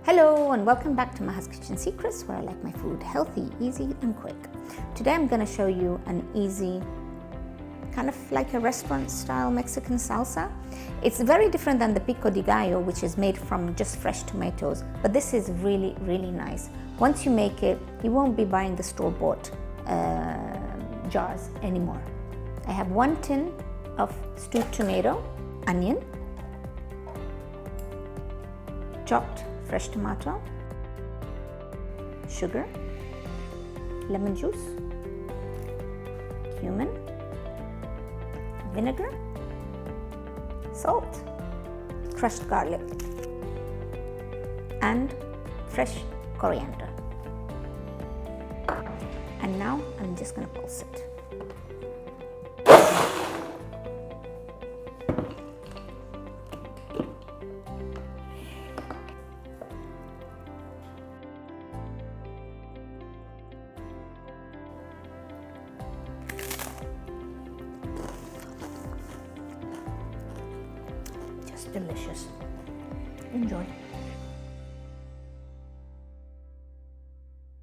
Hello and welcome back to Maha's Kitchen Secrets, where I like my food healthy, easy and quick. Today I'm going to show you an easy, kind of like a restaurant style Mexican salsa. It's very different than the pico de gallo, which is made from just fresh tomatoes, but this is really, really nice. Once you make it, you won't be buying the store-bought jars anymore. I have 1 tin of stewed tomato, onion, chopped fresh tomato, sugar, lemon juice, cumin, vinegar, salt, crushed garlic, and fresh coriander. And now I'm just going to pulse it. Delicious. Enjoy.